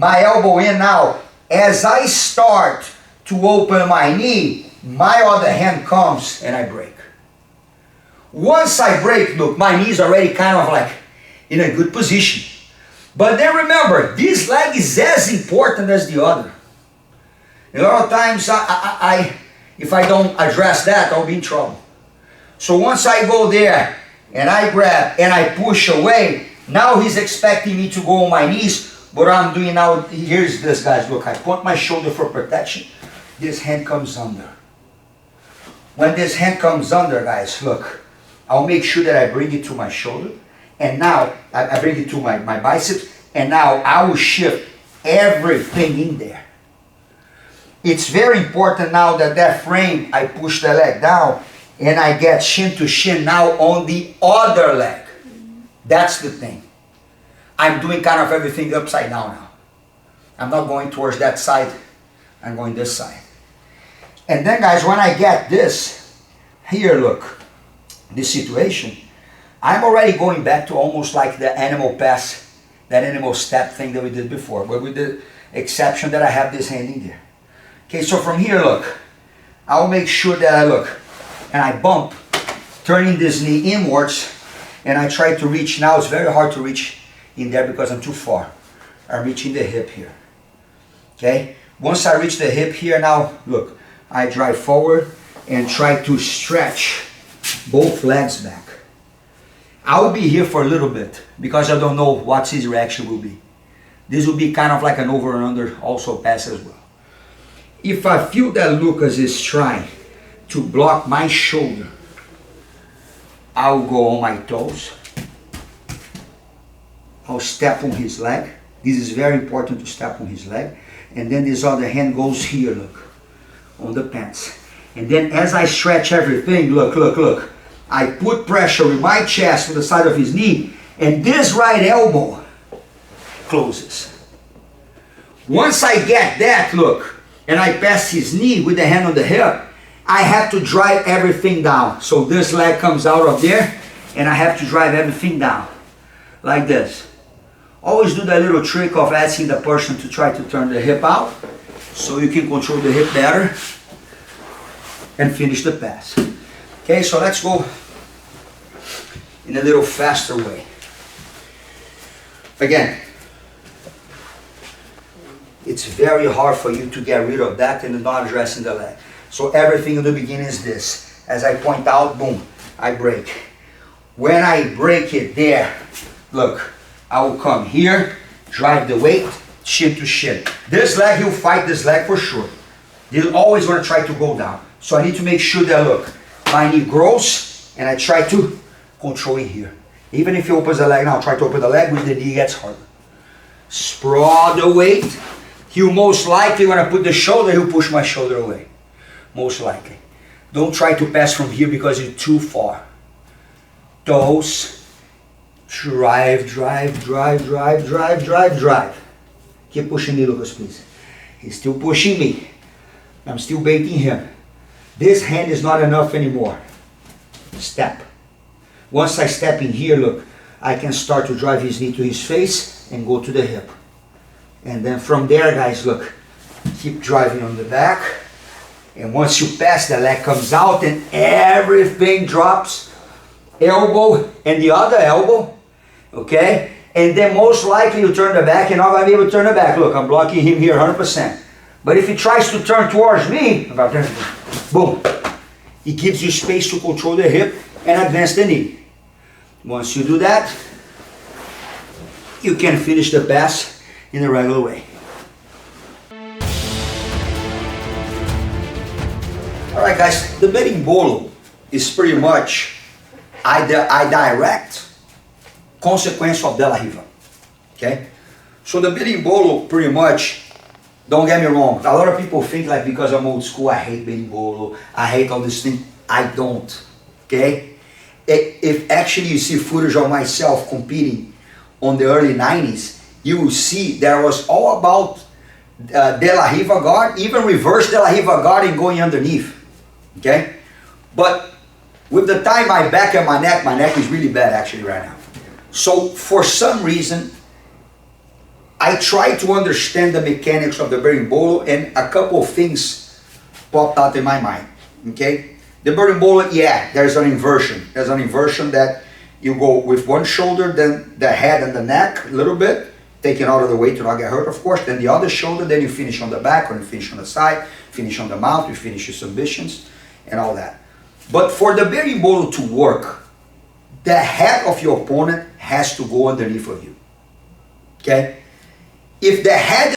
my elbow in now. As I start to open my knee, my other hand comes and I break. Once I break, look, my knee is already kind of like in a good position. But then remember, this leg is as important as the other. A lot of times, if I don't address that, I'll be in trouble. So once I go there, and I grab, and I push away, now he's expecting me to go on my knees. What I'm doing now, here's this, guys. Look, I point my shoulder for protection. This hand comes under. When this hand comes under, guys, look, I'll make sure that I bring it to my shoulder. And now, I bring it to my biceps. And now, I will shift everything in there. It's very important now that frame, I push the leg down. And I get shin to shin now on the other leg. That's the thing. I'm doing kind of everything upside down now. I'm not going towards that side. I'm going this side. And then, guys, when I get this, here, look, this situation, I'm already going back to almost like the animal pass, that animal step thing that we did before, but with the exception that I have this hand in there. Okay, so from here, look, I'll make sure that I look, and I bump, turning this knee inwards, and I try to reach. Now it's very hard to reach in there because I'm too far. I'm reaching the hip here. Okay, once I reach the hip here, now look, I drive forward and try to stretch both legs back. I'll be here for a little bit because I don't know what his reaction will be. This will be kind of like an over and under also pass as well. If I feel that Lucas is trying to block my shoulder, I'll go on my toes. I'll step on his leg. This is very important to step on his leg. And then this other hand goes here, look, on the pants. And then as I stretch everything, look, look, look. I put pressure with my chest to the side of his knee, and this right elbow closes. Once I get that, look, and I pass his knee with the hand on the hip, I have to drive everything down. So this leg comes out of there, and I have to drive everything down, like this. Always do that little trick of asking the person to try to turn the hip out, so you can control the hip better, and finish the pass. Okay, so let's go in a little faster way. Again, it's very hard for you to get rid of that and not addressing the leg. So everything in the beginning is this. As I point out, boom, I break. When I break it there, look, I will come here, drive the weight, shin to shin. This leg, he'll fight this leg for sure. He'll always want to try to go down. So I need to make sure that, look, my knee grows, and I try to control it here. Even if he opens the leg now, try to open the leg with the knee gets harder. Sprawl the weight. He'll most likely, when I put the shoulder, he'll push my shoulder away. Most likely. Don't try to pass from here because you're too far. Toes. Drive, drive, drive, drive, drive, drive, drive. Keep pushing me, Lucas, please. He's still pushing me. I'm still baiting him. This hand is not enough anymore. Step. Once I step in here, look, I can start to drive his knee to his face and go to the hip. And then from there, guys, look, keep driving on the back. And once you pass, the leg comes out and everything drops. Elbow and the other elbow, okay? And then most likely you turn the back and not going to be able to turn the back. Look, I'm blocking him here 100%. But if he tries to turn towards me, boom, it gives you space to control the hip and advance the knee. Once you do that, you can finish the pass in a regular way. Alright guys, the berimbolo is pretty much a direct consequence of De La Riva. Okay? So the berimbolo pretty much, don't get me wrong, a lot of people think like because I'm old school, I hate berimbolo, I hate all this thing. I don't. Okay? If actually you see footage of myself competing on the early 90s, you will see there was all about De La Riva guard, even reverse De La Riva guard and going underneath. Okay? But with the time my back and my neck is really bad actually right now. So for some reason, I tried to understand the mechanics of the berimbolo, and a couple of things popped out in my mind. Okay, the berimbolo, yeah, there's an inversion. There's an inversion that you go with one shoulder, then the head and the neck a little bit, taking out of the way to not get hurt, of course. Then the other shoulder, then you finish on the back, or you finish on the side, finish on the mouth, you finish your submissions, and all that. But for the berimbolo to work, the head of your opponent has to go underneath of you. Okay? If the head